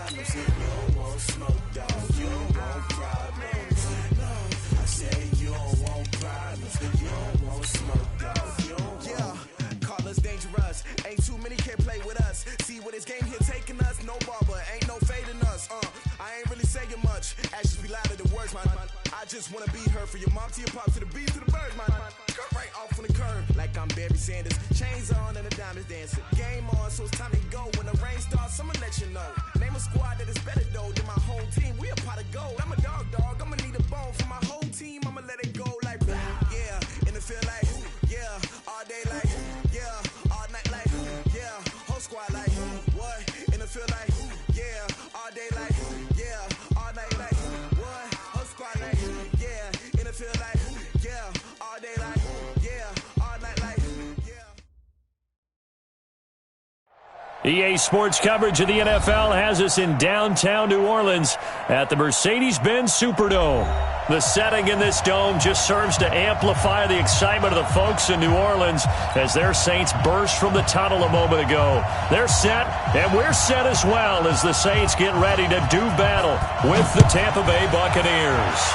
problems. You don't want smoke, dog. You don't want problems. No, I say you don't want problems. You don't want smoke, dog. You don't call us dangerous. Ain't too many can play with us. See what this game here taking us? No barber, ain't no fading us. I ain't really saying much. Actions be louder than words, man. I just wanna be heard from your mom to your pop to the beat to the birds, man. Cut right off on the curb, like I'm Barry Sanders. Chains on and the diamonds dancing. Game on, so it's time to go. When the rain starts, I'ma let you know. Name a squad that is better though than my whole team. We a pot of gold. I'm a dog. I'ma need a bone for my whole team. I'ma let it go like yeah. In the field like yeah. All day like yeah. All night like yeah. Whole squad like what? In the field like yeah. All day like yeah. All night like what? Whole squad like yeah. In the field like yeah. All day like yeah. All night like yeah. EA Sports coverage of the NFL has us in downtown New Orleans at the Mercedes-Benz Superdome. The setting in this dome just serves to amplify the excitement of the folks in New Orleans as their Saints burst from the tunnel a moment ago. They're set, and we're set as well as the Saints get ready to do battle with the Tampa Bay Buccaneers.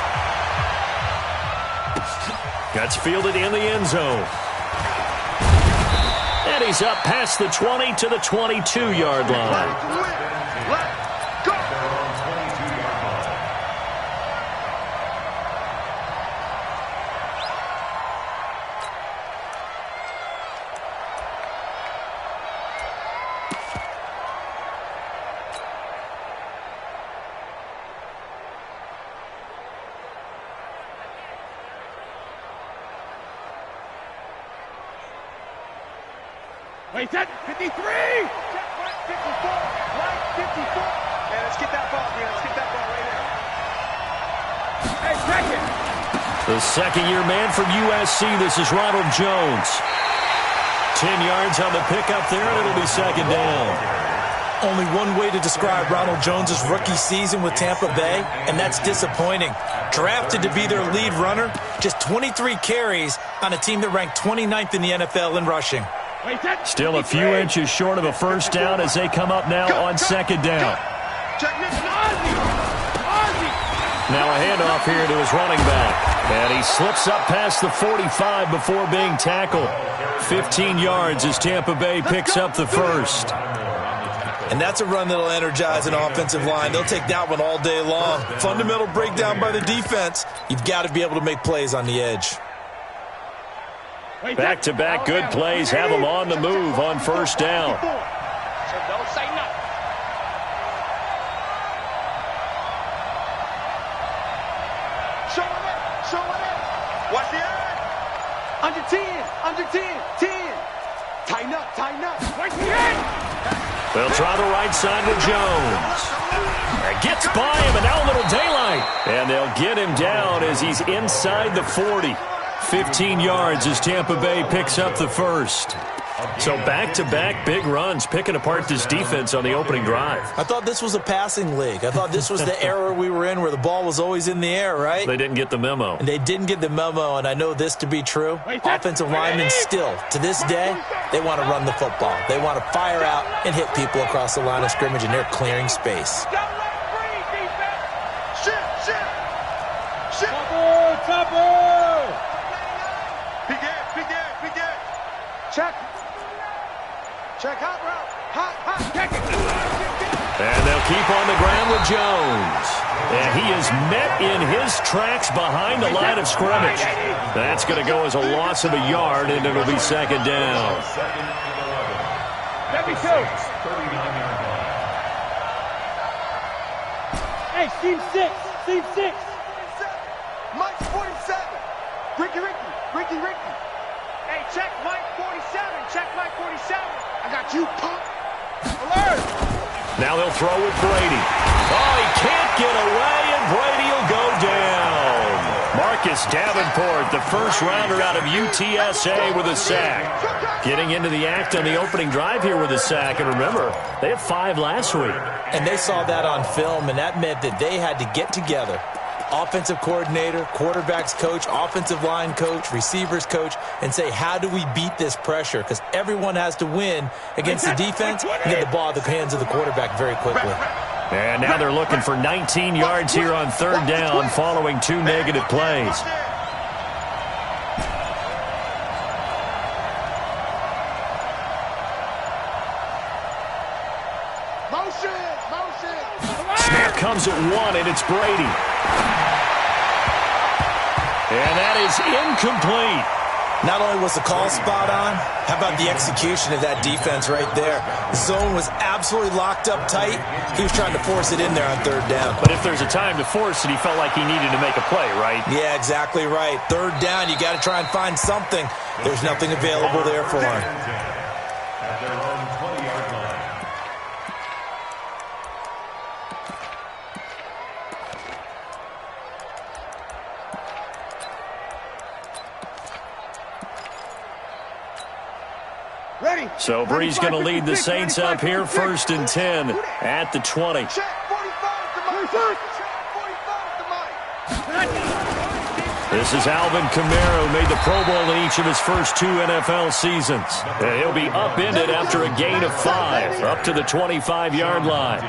Gets fielded in the end zone. And he's up past the 20 to the 22-yard line. Wait, that 53! Check right, 54, right, 54. Yeah, let's get that ball, man. Let's get that ball right there. Hey, second! The second-year man from USC, this is Ronald Jones. 10 yards on the pickup there, and it'll be second down. Only one way to describe Ronald Jones' rookie season with Tampa Bay, and that's disappointing. Drafted to be their lead runner, just 23 carries on a team that ranked 29th in the NFL in rushing. Still a few inches short of a first down as they come up now on second down. Now a handoff here to his running back. And he slips up past the 45 before being tackled. 15 yards as Tampa Bay picks up the first. And that's a run that'll energize an offensive line. They'll take that one all day long. Fundamental breakdown by the defense. You've got to be able to make plays on the edge. Back-to-back good plays have them on the move on first down. So don't say nothing. Show it. Watch the end. Under 10. 10. Tighten up. Watch the end. They'll try the right side with Jones. Gets by him, and now a little daylight. And they'll get him down as he's inside the 40. 15 yards as Tampa Bay picks up the first. So back-to-back big runs, picking apart this defense on the opening drive. I thought this was a passing league. I thought this was the era we were in where the ball was always in the air, right? They didn't get the memo. And they didn't get the memo, and I know this to be true. Offensive linemen still, to this day, they want to run the football. They want to fire out and hit people across the line of scrimmage, and they're clearing space. Check hot route. Check it. And they'll keep on the ground with Jones. And he is met in his tracks behind the line of scrimmage. That's going to go as a loss of a yard, and it'll be second down. Let me go. Hey, team 6. Mike 47. Ricky. Hey, check Mike 47. I got you, punk. Alert! Now they'll throw with Brady. Oh, he can't get away, and Brady will go down. Marcus Davenport, the first rounder out of UTSA with a sack. Getting into the act on the opening drive here with a sack. And remember, they had 5 last week. And they saw that on film, and that meant that they had to get together. Offensive coordinator, quarterbacks coach, offensive line coach, receivers coach, and say, how do we beat this pressure? Because everyone has to win against the defense and get the ball in the hands of the quarterback very quickly. And now they're looking for 19 yards here on third down following 2 negative plays. Snap comes at 1, and it's Brady. And that is incomplete. Not only was the call spot on, how about the execution of that defense right there? The zone was absolutely locked up tight. He was trying to force it in there on third down. But if there's a time to force it, he felt like he needed to make a play, right? Yeah, exactly right. Third down, you got to try and find something. There's nothing available there for him. So Brees going to lead the Saints up here, 1st and 10 at the 20. This is Alvin Kamara, who made the Pro Bowl in each of his first 2 NFL seasons. And he'll be upended after a gain of 5, up to the 25-yard line.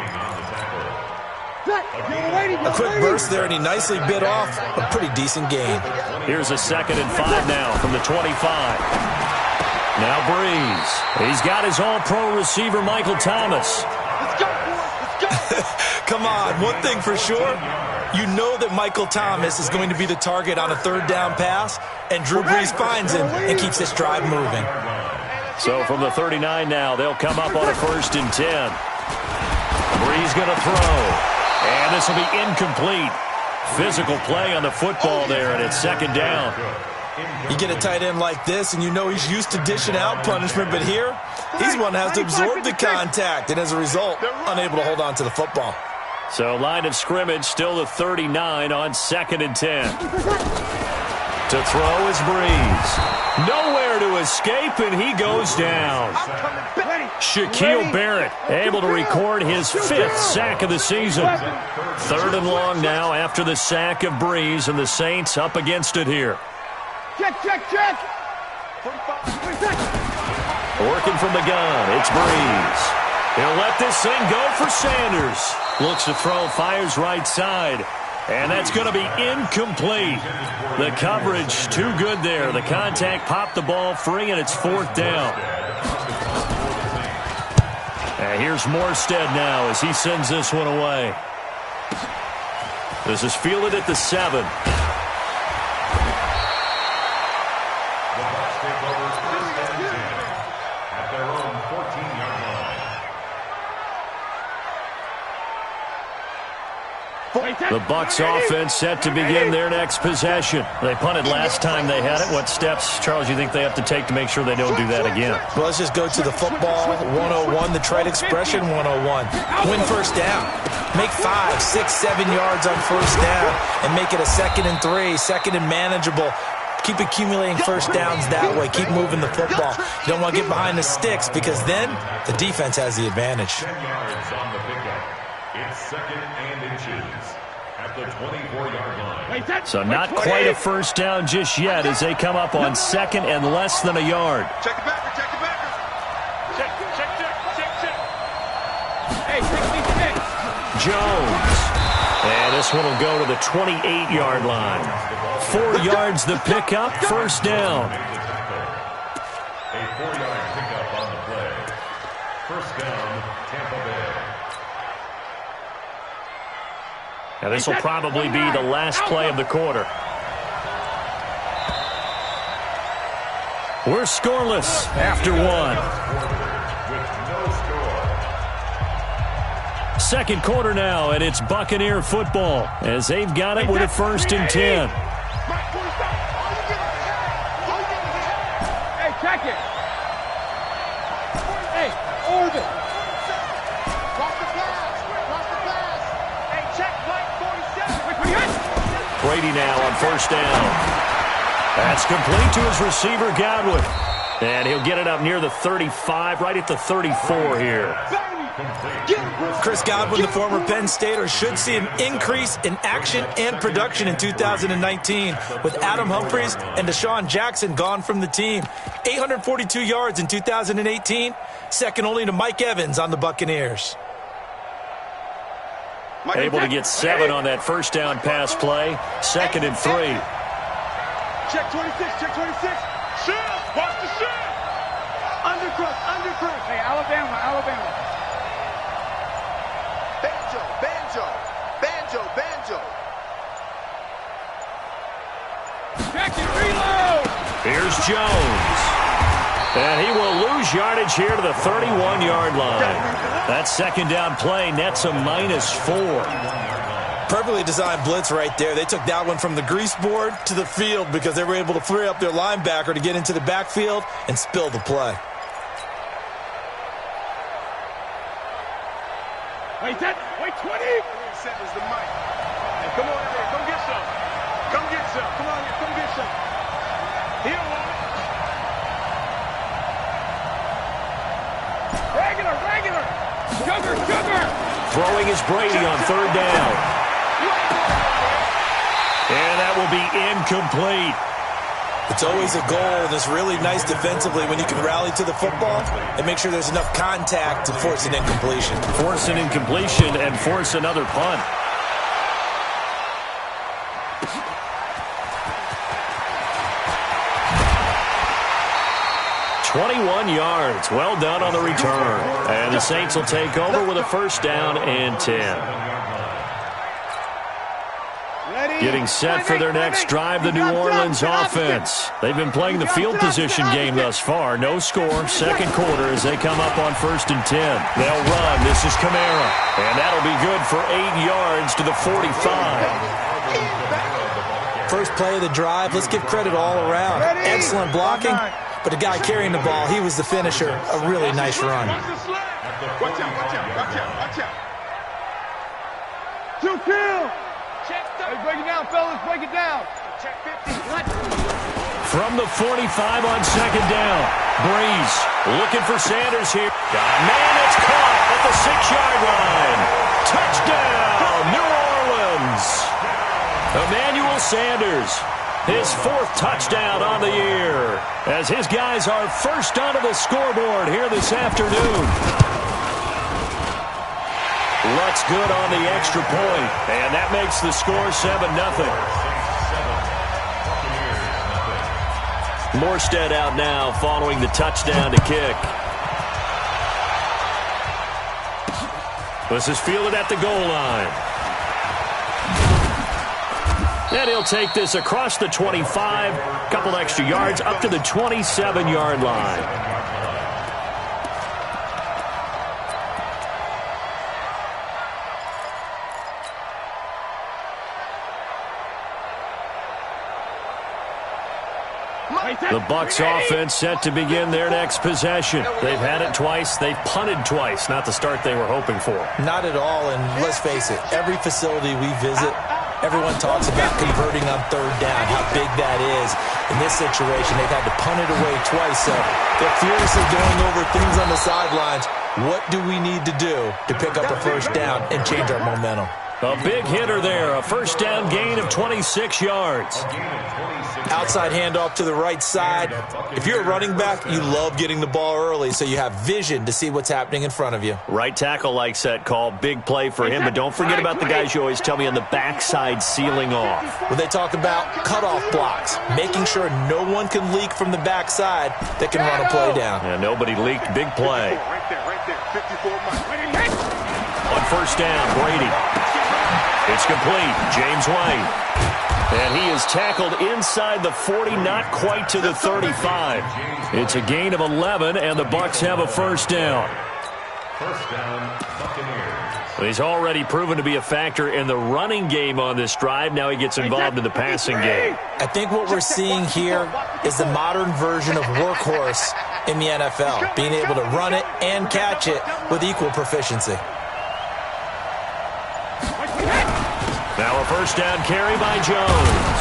A quick burst there, and he nicely bit off a pretty decent gain. Here's a 2nd and 5 now from the 25. Now Brees. He's got his all-pro receiver, Michael Thomas. Let's go. Come on, one thing for sure. You know that Michael Thomas is going to be the target on a third down pass, and Drew Brees finds him and keeps this drive moving. So from the 39 now, they'll come up on a 1st and 10. Brees going to throw. And this will be incomplete. Physical play on the football there, and it's 2nd down. You get a tight end like this, and you know he's used to dishing out punishment, but here, he's one that has to absorb the contact, and as a result, unable to hold on to the football. So line of scrimmage, still the 39 on 2nd and 10. To throw is Brees. Nowhere to escape, and he goes down. Shaquille Barrett able to record his 5th sack of the season. 3rd and long now after the sack of Brees, and the Saints up against it here. Check. Working from the gun, it's Brees. He'll let this thing go for Sanders. Looks to throw, fires right side. And that's going to be incomplete. The coverage too good there. The contact popped the ball free, and it's 4th down. And here's Morstead now as he sends this one away. This is fielded at the 7. The Bucs offense set to begin their next possession. They punted last time they had it. What steps, Charles, you think they have to take to make sure they don't do that again? Well, let's just go to the football 101, the trade expression 101. Win first down. Make 5, 6, 7 yards on first down and make it a 2nd and 3, 2nd and manageable. Keep accumulating first downs that way. Keep moving the football. You don't want to get behind the sticks because then the defense has the advantage. It's 2nd and inches at the 24-yard line. So not quite a first down just yet as they come up on 2nd and less than a yard. Check the backer. Check. Hey, check. Jones. And this one will go to the 28-yard line. 4 yards the pickup, first down. A 4-yard pickup on the play. First down, Tampa Bay. Now this will probably be the last play of the quarter. We're scoreless after 1. Second quarter now, and it's Buccaneer football as they've got it with a 1st and 10. Hey, check it. Hey, orbit. Watch the pass. Hey, check Mike 47. Brady now on first down. That's complete to his receiver, Godwin. And he'll get it up near the 35, right at the 34 here. Chris Godwin, the former Penn Stater, should see an increase in action and production in 2019 with Adam Humphries and Deshaun Jackson gone from the team. 842 yards in 2018, second only to Mike Evans on the Buccaneers. Able to get 7 on that first down pass play. 2nd and 3. Check 26, check 26. Shift, watch the shift. Undercrush, undercrush. Hey, Alabama, Alabama. Banjo, banjo, banjo, banjo. Check it, reload. Here's Jones. And he will lose yardage here to the 31-yard line. That second down play nets a -4. Perfectly designed blitz right there. They took that one from the grease board to the field because they were able to free up their linebacker to get into the backfield and spill the play. Wait, that, wait, 20. Set is the mic. Hey, come on in here, come get some. Come get some. Come on here, come get some. Here, one. Regular, regular. Sugar, sugar. Throwing is Brady on 3rd down. And that will be incomplete. It's always a goal, and it's really nice defensively when you can rally to the football and make sure there's enough contact to force an incompletion. Force an incompletion and force another punt. "21 yards. Well done on the return. And the Saints will take over with a 1st down and 10. Getting set for their next drive, the New Orleans offense. They've been playing the field position game thus far. No score, 2nd quarter as they come up on 1st and 10. They'll run. This is Kamara. And that'll be good for 8 yards to the 45. First play of the drive, let's give credit all around. Excellent blocking, but the guy carrying the ball, he was the finisher. A really nice run. Watch the slap. Watch out, watch out, watch out, watch out. 2 kill. Hey, break it down, fellas, break it down. Check 50. From the 45 on 2nd down. Breeze looking for Sanders here. Man, it's caught at the 6-yard line. Touchdown, New Orleans. Emmanuel Sanders, his 4th touchdown on the year, as his guys are first onto the scoreboard here this afternoon. Looks good on the extra point, and that makes the score 7-0. Morstead out now following the touchdown to kick. This is fielded at the goal line. And he'll take this across the 25, couple extra yards up to the 27-yard line. The Bucs offense set to begin their next possession. They've had it twice. They've punted twice. Not the start they were hoping for. Not at all, and let's face it, every facility we visit, everyone talks about converting on 3rd down, how big that is. In this situation, they've had to punt it away twice, so they're furiously going over things on the sidelines. What do we need to do to pick up a 1st down and change our momentum? A big hitter there, a 1st down gain of 26 yards. Outside handoff to the right side. If you're a running back, you love getting the ball early so you have vision to see what's happening in front of you. Right tackle likes that call. Big play for him, but don't forget about the guys you always tell me on the backside sealing off. When they talk about cutoff blocks, making sure no one can leak from the backside that can run a play down. Yeah, nobody leaked. Big play. Right there, 54 miles. On 1st down, Brady. It's complete. James White. And he is tackled inside the 40, not quite to the 35. It's a gain of 11, and the Bucs have a 1st down. 1st down, Buccaneers. He's already proven to be a factor in the running game on this drive. Now he gets involved in the passing game. I think what we're seeing here is the modern version of workhorse in the NFL, being able to run it and catch it with equal proficiency. Now a 1st down carry by Jones.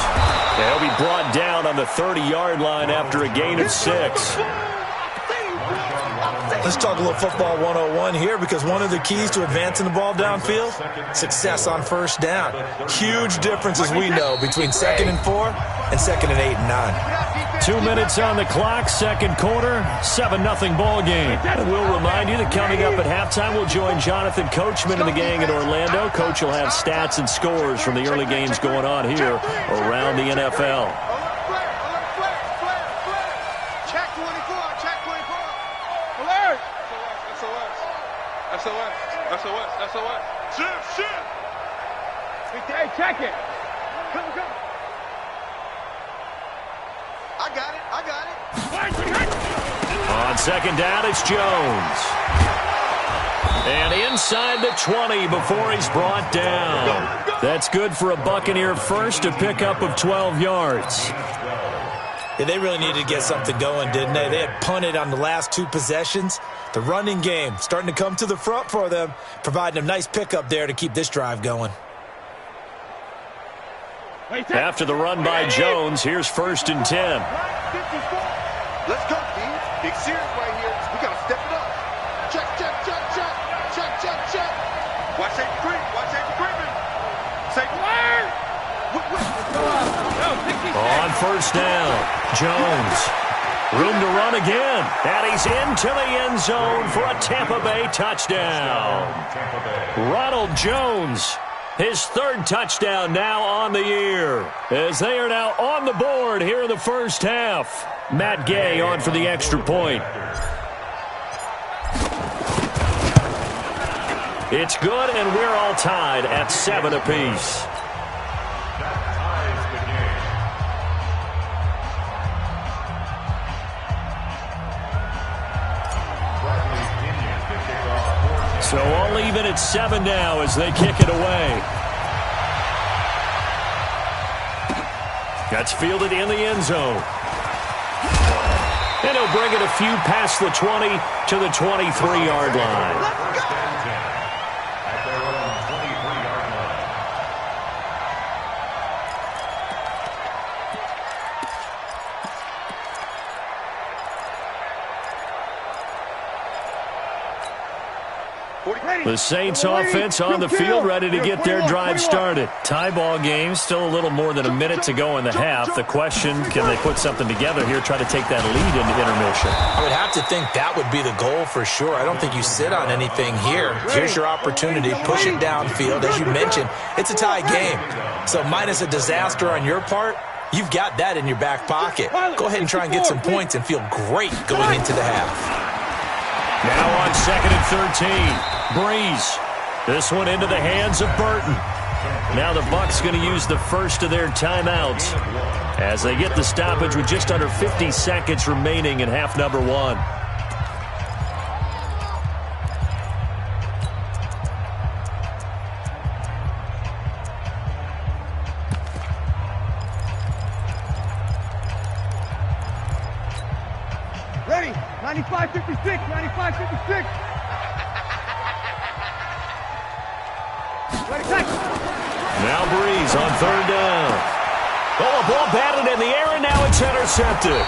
He'll be brought down on the 30-yard line after a gain of 6. Let's talk a little football 101 here, because one of the keys to advancing the ball downfield, success on 1st down. Huge difference, as we know, between 2nd and 4 and 2nd and 8 and 9. 2 minutes on the clock, second quarter, 7-0 ball game. And we'll remind you that coming up at halftime, we'll join Jonathan Coachman and the gang in Orlando. Coach will have stats and scores from the early games going on here around the NFL. Check 24, check 24. Alert! SOS. Shift. Hey, check it. Come. I got it. On second down, it's Jones. And inside the 20 before he's brought down. That's good for a Buccaneer first, a pickup of 12 yards. Yeah, they really needed to get something going, didn't they? They had punted on the last 2 possessions. The running game starting to come to the front for them, providing a nice pickup there to keep this drive going. After the run by Jones, here's 1st and 10. Let's go, D. Big series right here. We got to step it up. Check. Watch safety creep. Safety. On first down, Jones. Room to run again. And he's into the end zone for a Tampa Bay touchdown. Ronald Jones, his 3rd touchdown now on the year, as they are now on the board here in the first half. Matt Gay on for the extra point. It's good, and we're all tied at 7 apiece. So all even at 7 now as they kick it away. That's fielded in the end zone. And he'll bring it a few past the 20 to the 23-yard line. The Saints offense on the field, ready to get their drive started. Tie ball game, still a little more than a minute to go in the half. The question, can they put something together here, try to take that lead into intermission? I would have to think that would be the goal for sure. I don't think you sit on anything here. Here's your opportunity. Push it downfield. As you mentioned, it's a tie game. So minus a disaster on your part, you've got that in your back pocket. Go ahead and try and get some points and feel great going into the half. Now on 2nd and 13. Breeze. This one into the hands of Burton. Now the Bucs going to use the first of their timeouts as they get the stoppage with just under 50 seconds remaining in half number 1. Ready? 95-56. Now Breeze on 3rd down. Oh, a ball batted in the air, and now it's intercepted.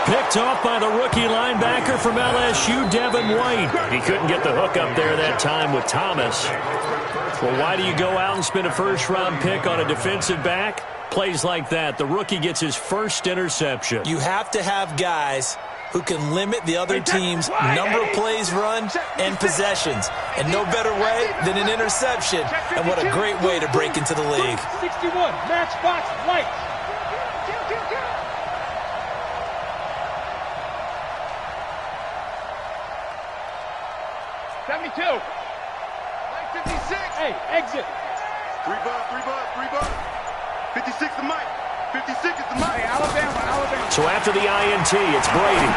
Picked off by the rookie linebacker from LSU, Devin White. He couldn't get the hook up there that time with Thomas. Well, why do you go out and spend a first-round pick on a defensive back? Plays like that, the rookie gets his first interception. You have to have guys who can limit the other team's number of plays run and possessions. And no better way than an interception. And what a great way to break into the league. 61, matchbox, light. 72. 56. Hey, exit. 3 bud. 56 the mic. 56 is the mic. Hey, Alabama. So after the INT, it's Brady.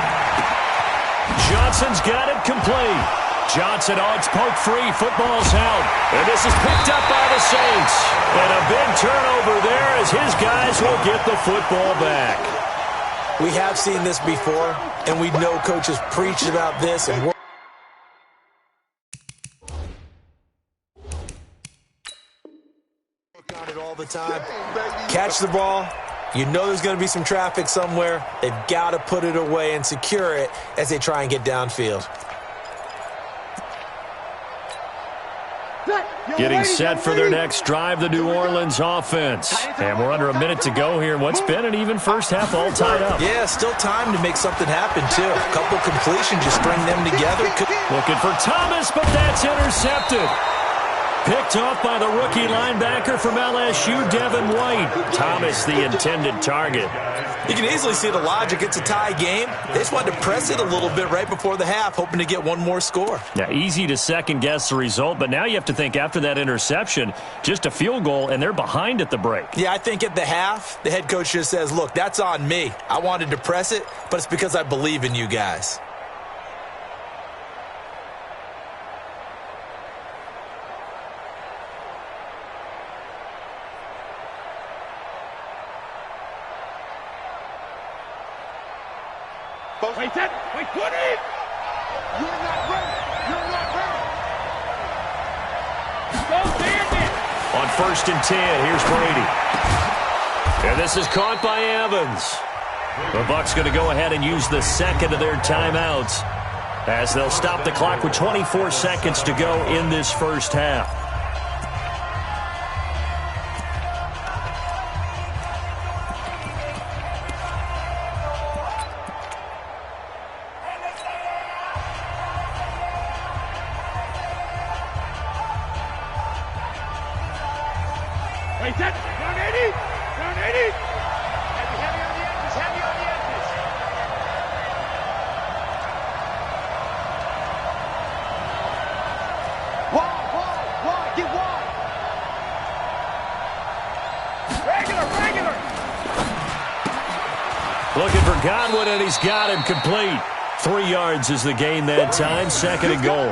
Johnson's got it complete. Johnson, it's poke free. Football's out. And this is picked up by the Saints. And a big turnover there as his guys will get the football back. We have seen this before, and we know coaches preach about this. And on it all the time. Catch the ball. You know there's going to be some traffic somewhere. They've got to put it away and secure it as they try and get downfield. Set. Getting set for their next drive, the New Orleans offense. And we're under a minute to go here in what's been an even first half, all tied up. Yeah, still time to make something happen, too. A couple completions, just string them together. Looking for Thomas, but that's intercepted. Picked off by the rookie linebacker from LSU, Devin White. Thomas, the intended target. You can easily see the logic. It's a tie game. They just wanted to press it a little bit right before the half, hoping to get one more score. Yeah, easy to second-guess the result, but now you have to think after that interception, just a field goal, and they're behind at the break. Yeah, I think at the half, the head coach just says, look, that's on me. I wanted to press it, but it's because I believe in you guys. Wait, that. Wait, put it. You're not ready. You're not ready. Go, Bandit. On 1st and 10, here's Brady. And this is caught by Evans. The Bucs going to go ahead and use the second of their timeouts as they'll stop the clock with 24 seconds to go in this first half. Wait, that. Down 80. Down 80. Heavy on the edges. Heavy on the edges. Wide. Get wide. Regular. Looking for Godwin, and he's got him complete. 3 yards is the gain that time. 2nd and goal.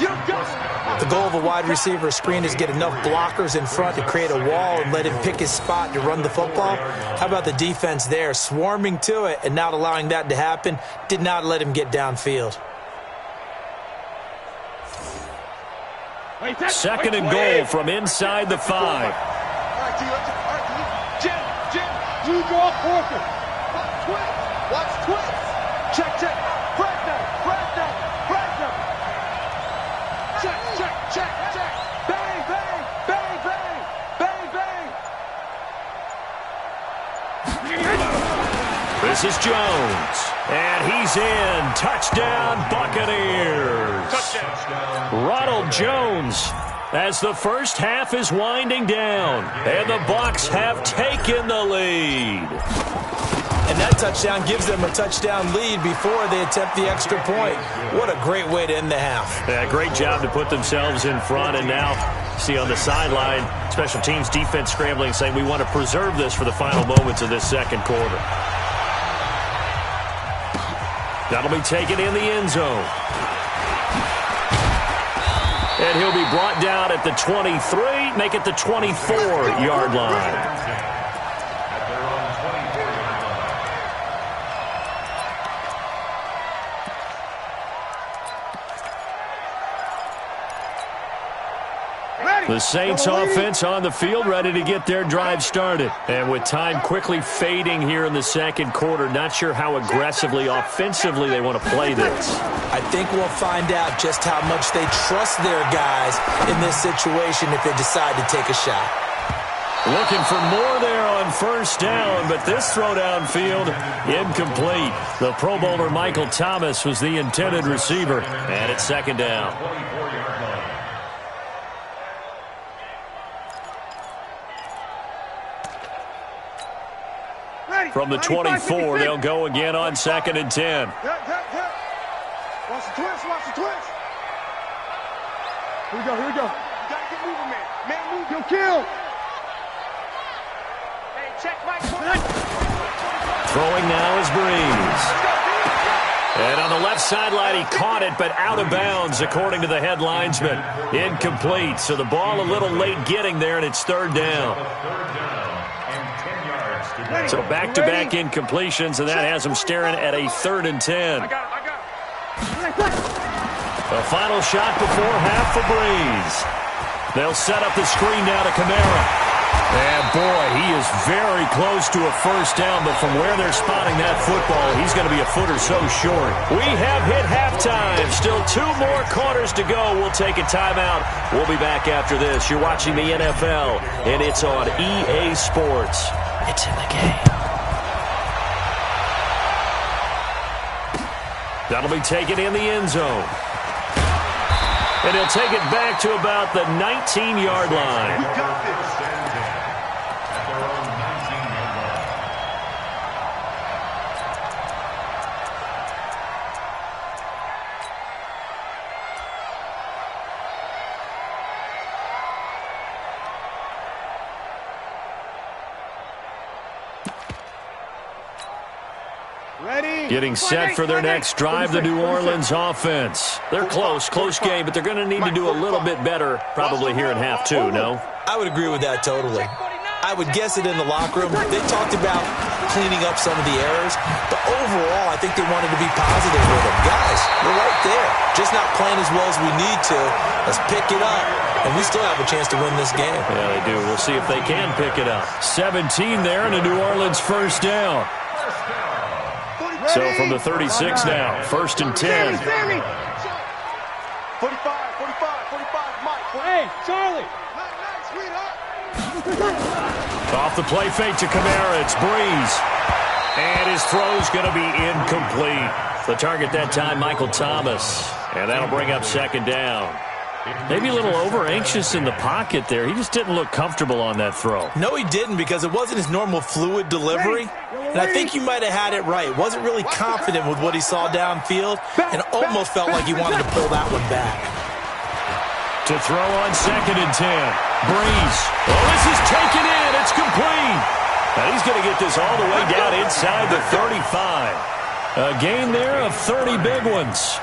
You got it. The goal of a wide receiver screen is get enough blockers in front to create a wall and let him pick his spot to run the football. How about the defense there, swarming to it and not allowing that to happen? Did not let him get downfield. 2nd and goal from inside the 5. All right, Jim, you draw Porter. Watch twist. Check. Fresno. Check. Bang. This is Jones. And he's in. Touchdown, Buccaneers. Touchdown. Ronald Jones, as the first half is winding down. And the Bucs have taken the lead. And that touchdown gives them a touchdown lead before they attempt the extra point. What a great way to end the half. Yeah, great job to put themselves in front. And now, see on the sideline, special teams defense scrambling, saying we want to preserve this for the final moments of this second quarter. That'll be taken in the end zone. And he'll be brought down at the 23, make it the 24-yard line. The Saints offense on the field, ready to get their drive started. And with time quickly fading here in the second quarter, not sure how aggressively, offensively they want to play this. I think we'll find out just how much they trust their guys in this situation if they decide to take a shot. Looking for more there on 1st down, but this throw downfield, incomplete. The Pro Bowler Michael Thomas was the intended receiver, and it's 2nd down. From the 24, they'll go again on 2nd and 10. Watch the twist. Here we go. You gotta get moving, man. Man, move, you'll kill. Hey, check Mike. Throwing now is Breeze. And on the left sideline, he caught it, but out of bounds, according to the head linesman. Incomplete, so the ball a little late getting there, and it's 3rd down. So back-to-back incompletions, and that has them staring at a 3rd and 10. I got it. The final shot before half for Breeze. They'll set up the screen now to Kamara. And boy, he is very close to a first down, but from where they're spotting that football, he's going to be a foot or so short. We have hit halftime. Still 2 more quarters to go. We'll take a timeout. We'll be back after this. You're watching the NFL, and it's on EA Sports. It's in the game. That'll be taken in the end zone. And he'll take it back to about the 19-yard line. You got this. Getting set for their next drive, the New Orleans offense. They're close game, but they're going to need to do a little bit better probably here in half 2, no? I would agree with that totally. I would guess it in the locker room. They talked about cleaning up some of the errors, but overall, I think they wanted to be positive with them. Guys, we're right there. Just not playing as well as we need to. Let's pick it up, and we still have a chance to win this game. Yeah, they do. We'll see if they can pick it up. 17 there and a New Orleans first down. So from the 36 now, 1st and 10. 45, Mike. Hey, Charlie. Nice, sweetheart. Off the play fake to Kamara, it's Breeze. And his throw's going to be incomplete. The target that time, Michael Thomas. And that'll bring up 2nd down. Maybe a little over-anxious in the pocket there. He just didn't look comfortable on that throw. No, he didn't, because it wasn't his normal fluid delivery. And I think you might have had it right. Wasn't really confident with what he saw downfield and almost felt like he wanted to pull that one back. To throw on 2nd and 10. Breeze. Oh, this is taken in. It's complete. And he's going to get this all the way down inside the 35. A gain there of 30 big ones.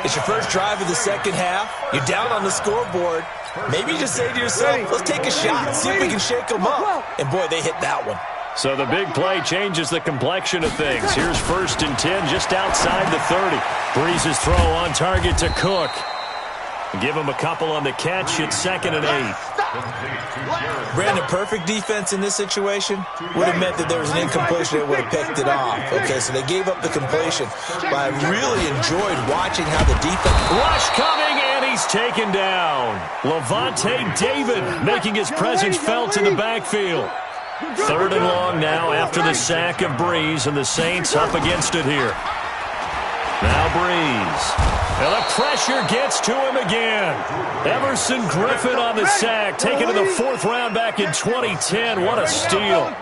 It's your first drive of the second half. You're down on the scoreboard. Maybe you just say to yourself, let's take a shot, see if we can shake them up. And, boy, they hit that one. So the big play changes the complexion of things. Here's 1st and 10 just outside the 30. Breeze's throw on target to Cook. Give him a couple on the catch. It's 2nd and 8. Brandon, perfect defense in this situation would have meant that there was an incompletion that would have picked it off. Okay, so they gave up the completion. But I really enjoyed watching how the defense... Rush coming, and he's taken down. Levante David making his presence felt in the backfield. 3rd and long now after the sack of Breeze, and the Saints up against it here. Now Breeze. And the pressure gets to him again. Everson Griffin on the sack, taken to the 4th round back in 2010. What a steal.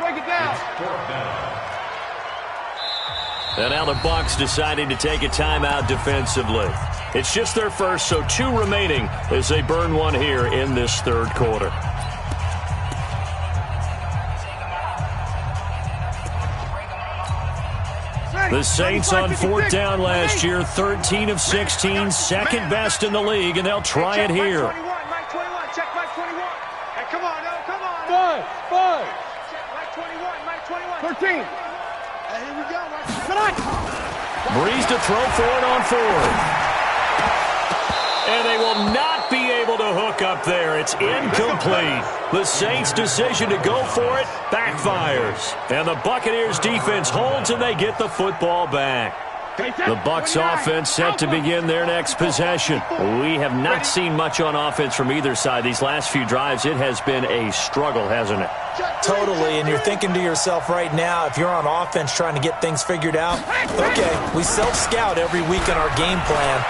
And now the Bucs deciding to take a timeout defensively. It's just their first, so 2 remaining as they burn one here in this 3rd quarter. The Saints on 4th down last year, 13 of 16, second best in the league, and they'll try it here. Mike 21, check Mike 21. Hey, come on, no, come on. 5. Check Mike 21, 13. Hey, here we go, Mike. Come on. Breeze to throw for it on 4th. And they will not be able to hook up there. It's incomplete. The Saints' decision to go for it backfires. And the Buccaneers' defense holds, and they get the football back. The Bucs offense set to begin their next possession. We have not seen much on offense from either side. These last few drives, it has been a struggle, hasn't it? Totally, and you're thinking to yourself right now, if you're on offense trying to get things figured out, okay, we self-scout every week in our game plan.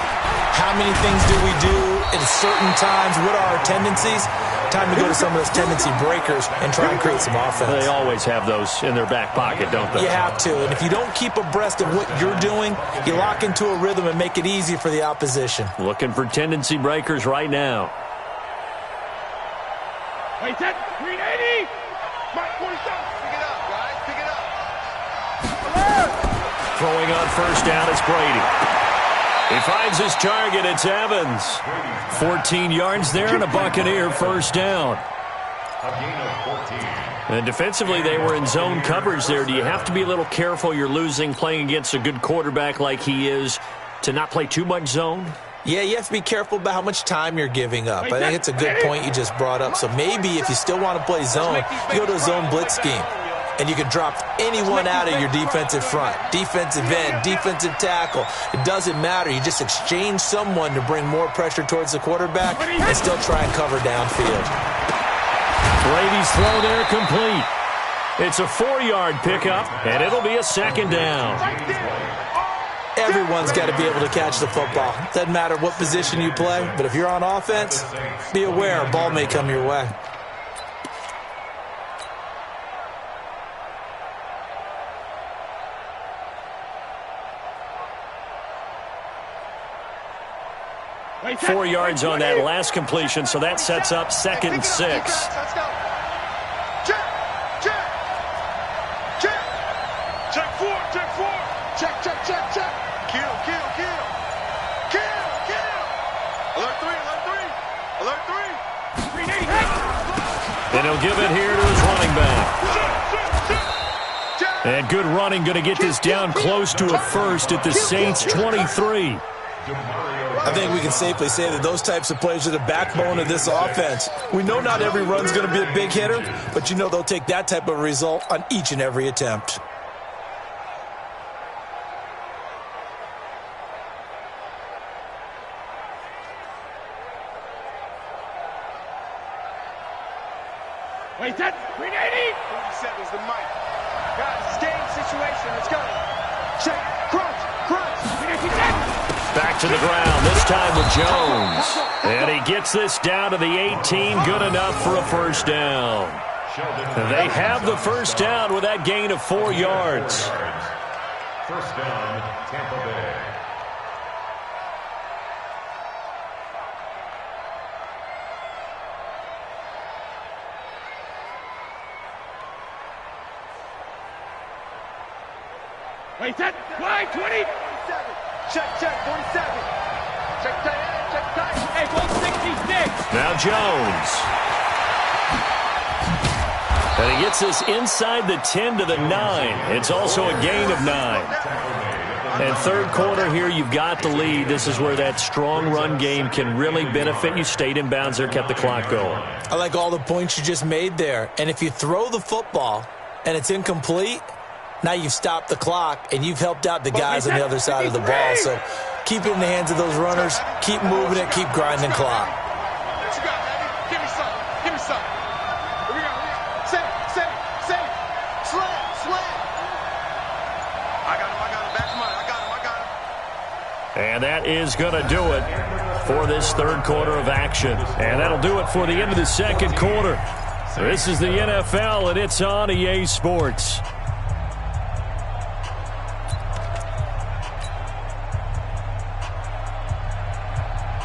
How many things do we do at certain times? What are our tendencies? Time to go to some of those tendency breakers and try and create some offense. They always have those in their back pocket, don't they? You have to, and if you don't keep abreast of what you're doing, you lock into a rhythm and make it easy for the opposition. Looking for tendency breakers right now. Wait, set, 380. Mike 47. Pick it up, guys. Pick it up. Throwing on 1st down, it's Brady. He finds his target. It's Evans. 14 yards there and a Buccaneer first down. A gain of 14. And defensively, they were in zone coverage there. Do you have to be a little careful? You're losing playing against a good quarterback like he is to not play too much zone? Yeah, you have to be careful about how much time you're giving up. I think it's a good point you just brought up. So maybe if you still want to play zone, you go to a zone blitz scheme. And you can drop anyone out of your defensive front, defensive end, defensive tackle. It doesn't matter. You just exchange someone to bring more pressure towards the quarterback and still try and cover downfield. Brady's throw there complete. It's a 4-yard pickup, and it'll be a second down. Everyone's got to be able to catch the football. Doesn't matter what position you play, but if you're on offense, be aware a ball may come your way. Wait, 4 yards on that last completion, so that sets up 2nd and 6. Let's go. Check. Check. Check. Check 4. Check 4. Check, check, check, check. Kill, kill, kill. Kill, kill. Alert 3, alert 3. Alert 3. And he'll give it here to his running back. And good running, going to get this down close to a first at the Saints' 23. I think we can safely say that those types of plays are the backbone of this offense. We know not every run's going to be a big hitter, but you know they'll take that type of result on each and every attempt. Wait, that's 380. 47's the mic. Guys, it's game situation. Let's go. Check. Crunch. Crunch. Back to the ground, this time with Jones. And he gets this down to the 18, good enough for a first down. They have the first down with that gain of 4 yards. First down, Tampa Bay. Wait, that's wide 20. Check, check, 47. Check tight end, check tight. Hey, ball 66. Now Jones. And he gets this inside the 10 to the 9. It's also a gain of 9. And third quarter here, you've got the lead. This is where that strong run game can really benefit you. Stayed in bounds there, kept the clock going. I like all the points you just made there. And if you throw the football and it's incomplete, now you've stopped the clock, and you've helped out the guys on the other side of the ball. So keep it in the hands of those runners. Keep moving it. Keep grinding clock. What you got, baby? Give me something. Give me something. Here we go. Say it. Slam. I got him. Back to mine. I got him. And that is going to do it for this third quarter of action. And that'll do it for the end of the second quarter. This is the NFL, and it's on EA Sports.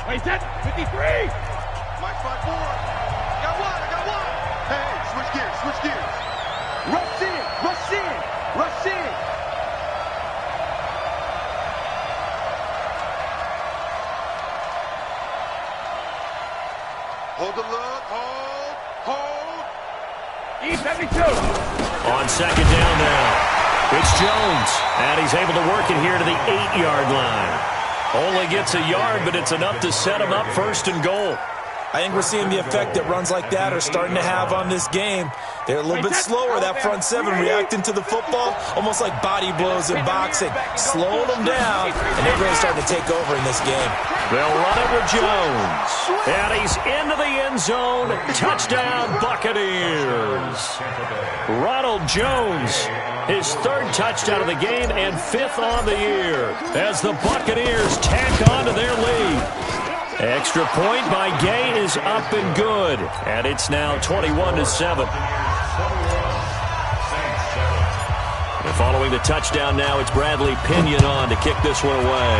Wait, that's 53. Mike 5-4. I got one. Hey, switch gears. Rush in. Hold the look. Hold. E72. On second down now, it's Jones. And he's able to work it here to the 8-yard line. Only gets a yard, but it's enough to set him up first and goal. I think we're seeing the effect that runs like that are starting to have on this game. They're a little bit slower, that front seven, reacting to the football, almost like body blows in boxing, slowing them down, and they're really starting to take over in this game. They'll run it with Jones. And he's into the end zone. Touchdown, Buccaneers. Ronald Jones, his third touchdown of the game and 5th on the year as the Buccaneers tack on to their lead. Extra point by Gay is up and good, and it's now 21-7. And following the touchdown now, it's Bradley Pinion on to kick this one away.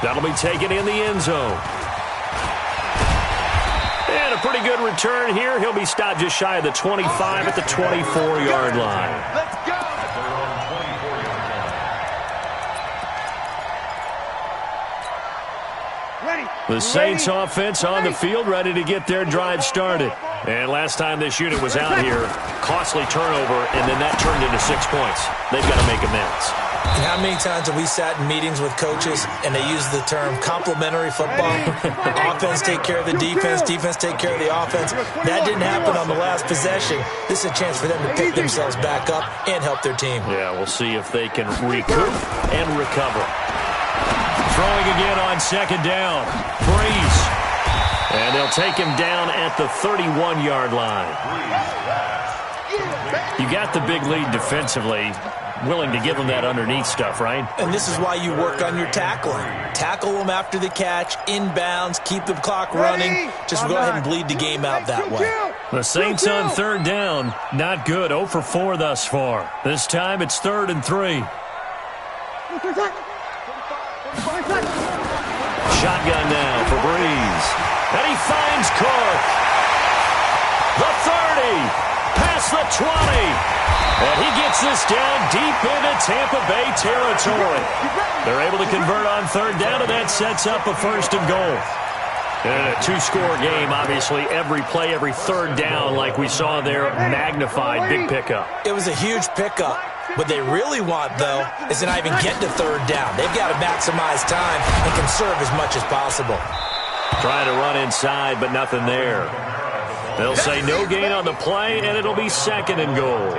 That'll be taken in the end zone. And a pretty good return here. He'll be stopped just shy of the 25 at the 24-yard line. Let's go. The Saints offense on the field, ready to get their drive started. And last time this unit was out here, costly turnover, and then that turned into 6 points. They've got to make amends. And how many times have we sat in meetings with coaches and they use the term complementary football? Offense take care of the defense, defense take care of the offense. That didn't happen on the last possession. This is a chance for them to pick themselves back up and help their team. Yeah, we'll see if they can recoup and recover. Throwing again on second down. Breeze. And they'll take him down at the 31-yard line. You got the big lead defensively. Willing to give them that underneath stuff, right? And this is why you work on your tackling. Tackle them after the catch, inbounds, keep the clock running. Just go ahead and bleed the game out that way. The Saints on third down. Not good. 0 for 4 thus far. This time it's 3rd and 3. Shotgun now for Breeze. And he finds Cook. The 30. Past the 20. And he gets this down deep into Tampa Bay territory. They're able to convert on third down, and that sets up a 1st and goal. And a 2-score game, obviously, every play, every third down, like we saw there, magnified, big pickup. It was a huge pickup. What they really want, though, is to not even get to third down. They've got to maximize time and conserve as much as possible. Trying to run inside, but nothing there. They'll say no gain on the play, and it'll be 2nd and goal.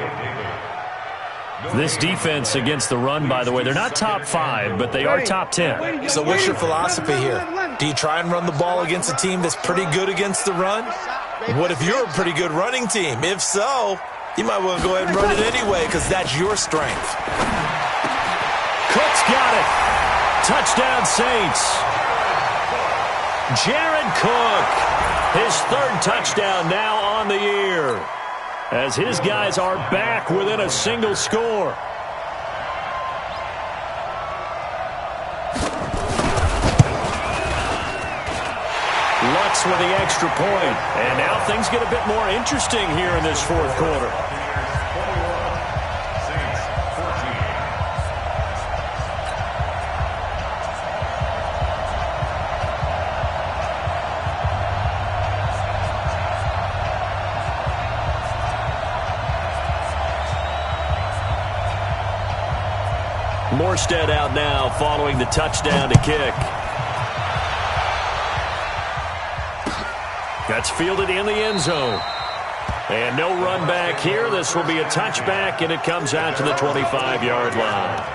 This defense against the run, by the way, they're not top 5, but they are top 10. So what's your philosophy here? Do you try and run the ball against a team that's pretty good against the run? What if you're a pretty good running team? If so, you might want to go ahead and run it anyway because that's your strength. Cook's got it. Touchdown, Saints. Jared Cook, his 3rd touchdown now on the year, as his guys are back within a single score. Lutz with the extra point. And now things get a bit more interesting here in this 4th quarter. Morstead out now following the touchdown to kick. That's fielded in the end zone. And no run back here. This will be a touchback, and it comes out to the 25-yard line.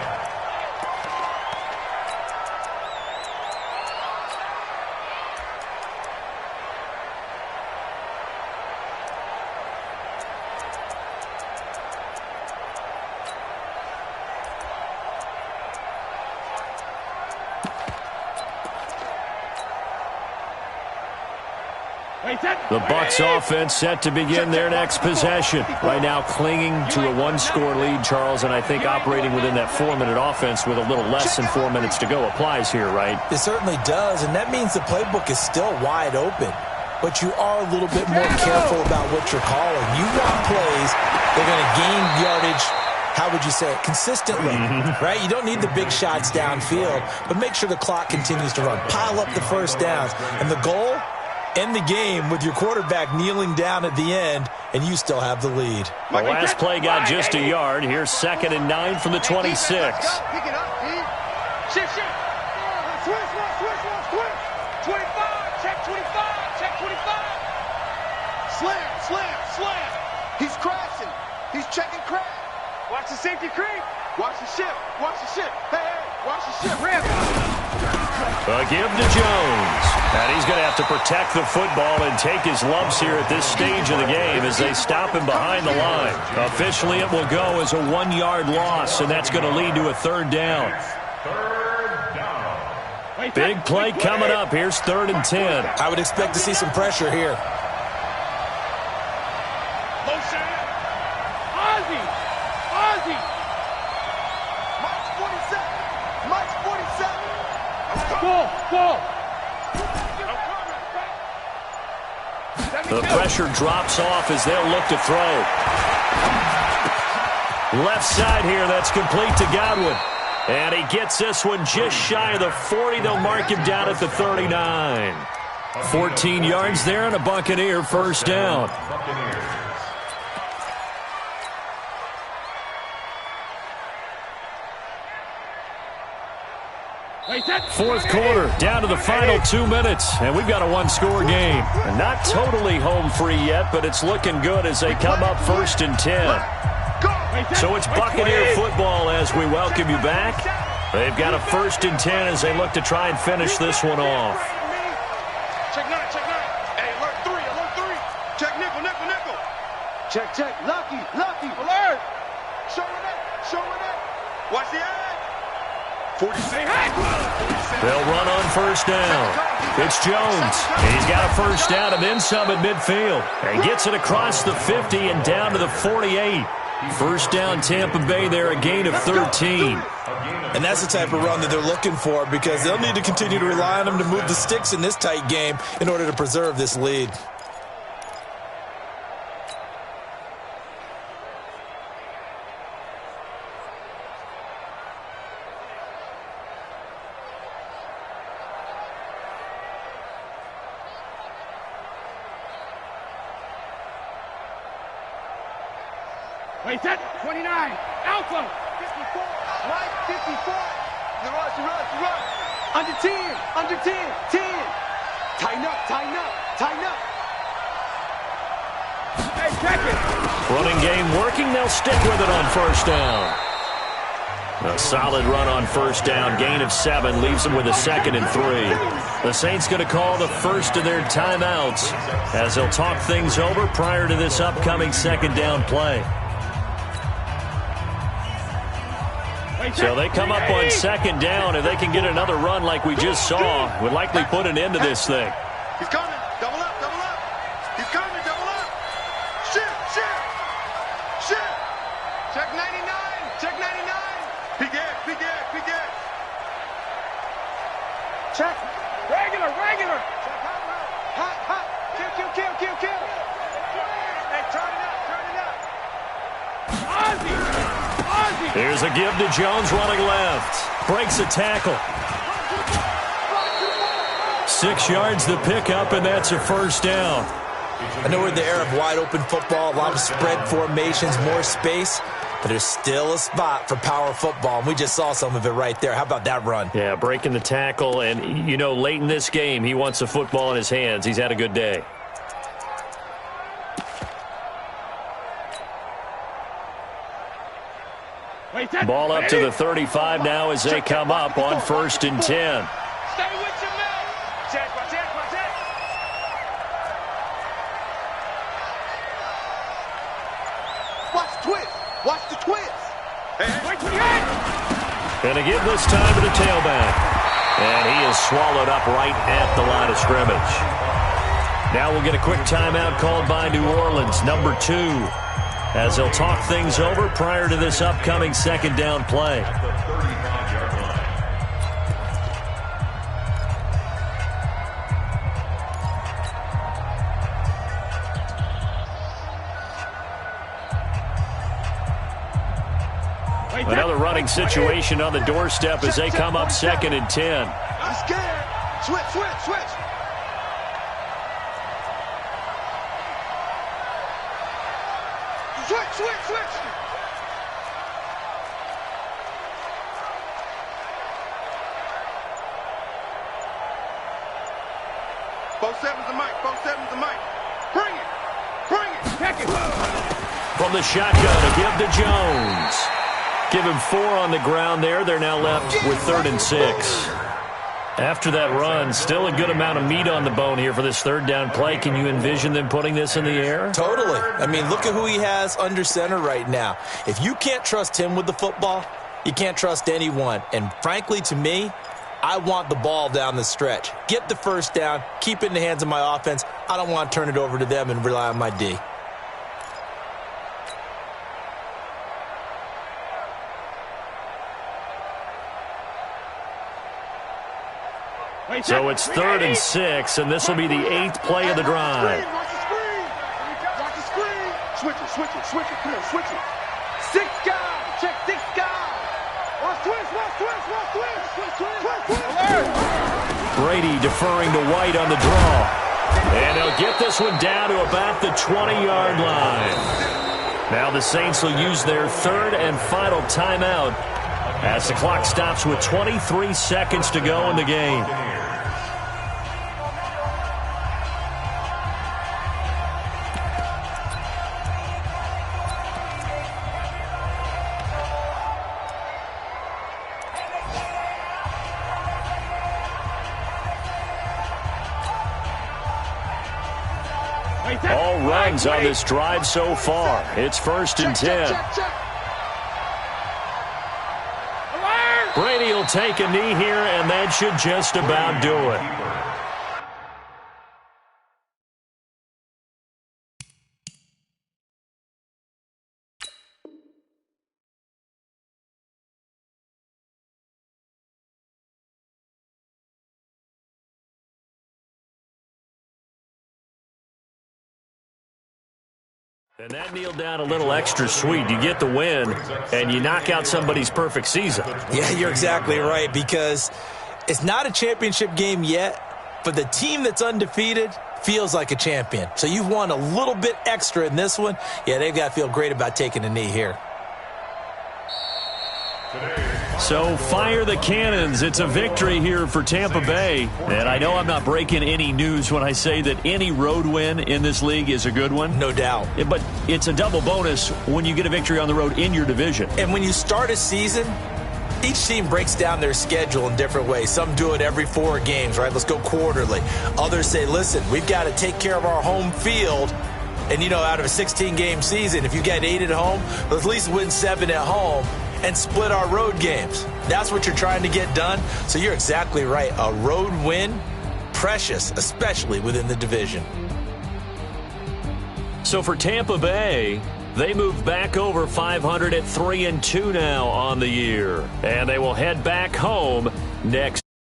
The Bucs offense set to begin their next possession. Right now clinging to a 1-score lead, Charles, and I think operating within that 4-minute offense with a little less than 4 minutes to go applies here, right? It certainly does, and that means the playbook is still wide open. But you are a little bit more careful about what you're calling. You want plays that are going to gain yardage, how would you say it, consistently, right? You don't need the big shots downfield, but make sure the clock continues to run. Pile up the first downs. And the goal? End the game with your quarterback kneeling down at the end, and you still have the lead. The last play got just a yard. Here's 2nd and 9 from the 26. Pick it up, D. Shift. Switch. 25, check 25. Slam. He's crashing. He's checking crash. Watch the safety creep. Watch the ship. Hey, watch the ship. Ramp. A give to Jones. And he's going to have to protect the football and take his lumps here at this stage of the game as they stop him behind the line. Officially, it will go as a 1-yard loss, and that's going to lead to a 3rd down. Big play coming up. Here's 3rd and 10. I would expect to see some pressure here. Ozzy. Mike's 47. Ball. The pressure drops off as they'll look to throw. Left side here, that's complete to Godwin. And he gets this one just shy of the 40. They'll mark him down at the 39. 14 yards there and a Buccaneer first down. Fourth quarter, down to the final 2 minutes, and we've got a one-score game. And not totally home free yet, but it's looking good as they come up 1st and 10. So it's Buccaneer football as we welcome you back. They've got a 1st and 10 as they look to try and finish this one off. Check 9, check 9. Hey, alert 3, alert 3. Check nickel, nickel, nickel. Check, check. Lucky, lucky. Alert. Showing it, showing it. Watch the eye. 46. They'll run on first down. It's Jones. He's got a first down and then some at midfield. And gets it across the 50 and down to the 48. First down Tampa Bay there, a gain of 13. And that's the type of run that they're looking for because they'll need to continue to rely on them to move the sticks in this tight game in order to preserve this lead. Wait, set. 29. Alpha. 54. Right. 54. You run. Under 10. Under 10. 10. Tighten up. Tighten up. Tighten up. Hey, check it. Running game working. They'll stick with it on first down. A solid run on first down. Gain of 7 leaves them with a 2nd and 3. The Saints going to call the first of their timeouts as they'll talk things over prior to this upcoming 2nd down play. So they come up on 2nd down. If they can get another run like we just saw, would likely put an end to this thing. He's coming. Double up, double up. He's coming, double up. Shift, shift. Shift. Check 99. Check 99. Peek ahead, peek ahead, peek ahead. Check. Regular. Check hot. Hot. Kill. Hey, turn it up. Ozzy. Here's a give to Jones running left. Breaks a tackle. 6 yards the pickup, and that's a first down. I know we're in the era of wide-open football, a lot of spread formations, more space, but there's still a spot for power football, and we just saw some of it right there. How about that run? Yeah, breaking the tackle, and, you know, late in this game, he wants the football in his hands. He's had a good day. Ball up to the 35 now as they come up on 1st and 10. Stay with your man. Check. Watch the twist. And a give this time to the tailback. And he is swallowed up right at the line of scrimmage. Now we'll get a quick timeout called by New Orleans, number 2. As they'll talk things over prior to this upcoming 2nd down play. Another running situation on the doorstep as they come up 2nd and 10. I'm scared. Switch. Switch. Both sevens the mic. Bring it. Check it. From the shotgun, a give to Jones. Give him 4 on the ground there. They're now left with 3rd and 6. After that run, still a good amount of meat on the bone here for this 3rd down play. Can you envision them putting this in the air? Totally. I mean, look at who he has under center right now. If you can't trust him with the football, you can't trust anyone. And frankly, to me, I want the ball down the stretch. Get the first down, keep it in the hands of my offense. I don't want to turn it over to them and rely on my D. So it's 3rd and 6, and this will be the 8th play of the drive. Watch the screen. Switch it. Come on, switch it. 6 guys. Check 6 guys. Brady deferring to White on the draw. And they'll get this one down to about the 20-yard line. Now the Saints will use their third and final timeout as the clock stops with 23 seconds to go in the game. All runs on this drive so far. It's 1st and 10. Brady will take a knee here, and that should just about do it. And that kneeled down a little extra sweet. You get the win, and you knock out somebody's perfect season. Yeah, you're exactly right, because it's not a championship game yet, but the team that's undefeated feels like a champion. So you've won a little bit extra in this one. Yeah, they've got to feel great about taking a knee here. So fire the cannons. It's a victory here for Tampa Bay. And I know I'm not breaking any news when I say that any road win in this league is a good one. No doubt. But it's a double bonus when you get a victory on the road in your division. And when you start a season, each team breaks down their schedule in different ways. Some do it every 4 games, right? Let's go quarterly. Others say, listen, we've got to take care of our home field. And, you know, out of a 16-game season, if you get 8 at home, let's at least win 7 at home and split our road games. That's what you're trying to get done. So you're exactly right. A road win, precious, especially within the division. So for Tampa Bay, they move back over 500 at 3-2 now on the year. And they will head back home next.